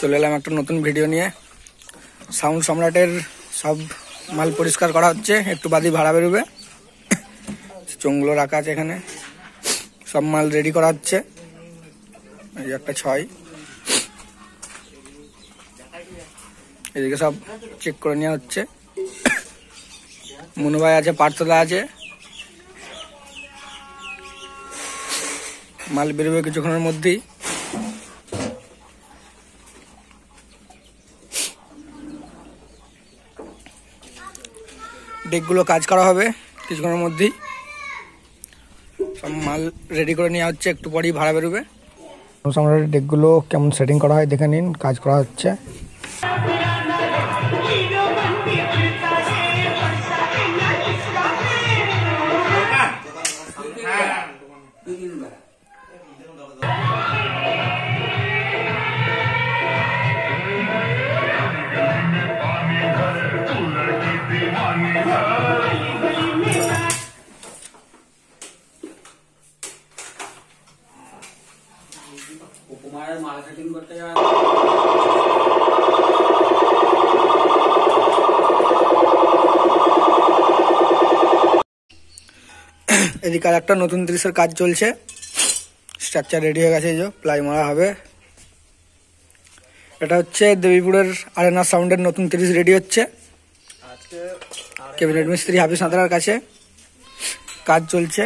চলে এলাম একটা নতুন ভিডিও নিয়ে। সাউন্ড সম্রাটের সব মাল পরিষ্কার করা হচ্ছে, একটু বাদই ভাড়া বেরোবে। চোঙগুলো রাখা আছে এখানে, সব মাল রেডি করা হচ্ছে। এই একটা 6, এদিকে সব চেক করে নেওয়া হচ্ছে। মনু ভাই আছে, পার্থদা আছে, মাল বেরোবে কিছুক্ষণের মধ্যেই। ডেকগুলো কাজ করা হবে কিছুক্ষণের মধ্যেই, সব মাল রেডি করে নেওয়া হচ্ছে, একটু পরেই ভাড়া বেরোবে। সম্রাটের ডেকগুলো কেমন সেটিং করা হয় দেখে নিন, কাজ করা হচ্ছে। এদিকে আর একটা নতুন 30-এর কাজ চলছে, স্ট্রাকচার রেডি হয়ে গেছে, এই যে প্লাই মারা হবে। এটা হচ্ছে দেবীপুরের আরেনা সাউন্ডের নতুন 30 রেডি হচ্ছে। ক্যাবিনেট মিস্ত্রি হাফিজ সাঁতরার কাছে কাজ চলছে।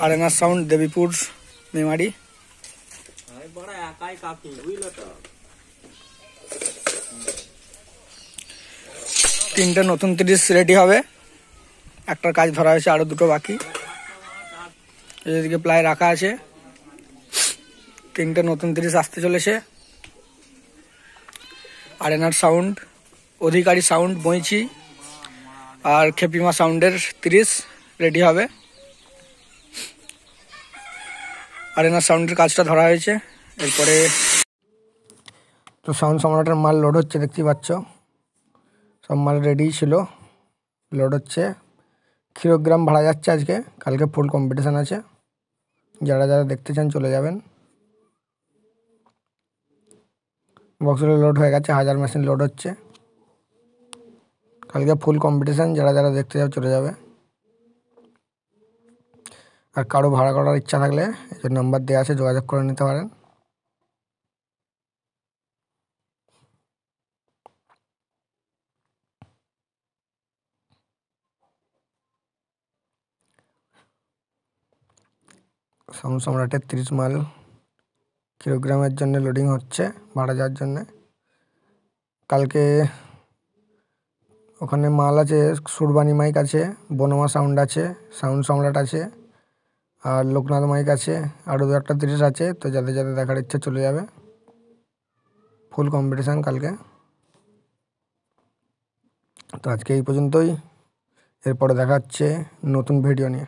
আরেনা সাউন্ড, দেবীপুর, মেমারি। তিনটে নতুন 30 রেডি হবে, একটার কাজ ধরা হয়েছে, আরো দুটো বাকি। এদিকে প্লাই রাখা আছে, তিনটে নতুন 30 আসতে চলেছে। আরেনার সাউন্ড, অধিকারী সাউন্ড, বইছি আর খেপিমা সাউন্ডের 30 রেডি হবে। আরেনার সাউন্ডের কাজটা ধরা হয়েছে। এরপরে তো সাউন্ড সম্রাটের মাল লোড হচ্ছে, দেখতেই পাচ্ছ, সব মাল রেডি ছিল, লোড হচ্ছে। কিলোগ্রাম ভাড়া যাচ্ছে আজকে, কালকে ফুল কম্পিটিশান আছে। যারা যারা দেখতে চান চলে যাবেন। বক্সগুলো লোড হয়ে গেছে, 1000 মেশিন লোড হচ্ছে। কালকে ফুল কম্পিটিশান, যারা যারা দেখতে যাও চলে যাবে। আর কারো ভাড়া করার ইচ্ছা থাকলে এই যে নাম্বার দেওয়া আছে, যোগাযোগ করে নিতে পারেন। সাউন্ড সম্রাটের 30 মাল কিলোগ্রামের জন্য লোডিং হচ্ছে, ভাড়া যাওয়ার জন্যে। কালকে ওখানে মাল আছে, সুরবানি মাইক আছে, বনমা সাউন্ড আছে, সাউন্ড সম্রাট আছে, আর লোকনাথ মাইক আছে, আরও 2-একটা 30 আছে। তো যাদের যাদের দেখার ইচ্ছা চলে যাবে। ফুল কম্পিটিশান কালকে। তো আজকে এই পর্যন্তই, এরপরে দেখা হচ্ছে নতুন ভিডিও নিয়ে।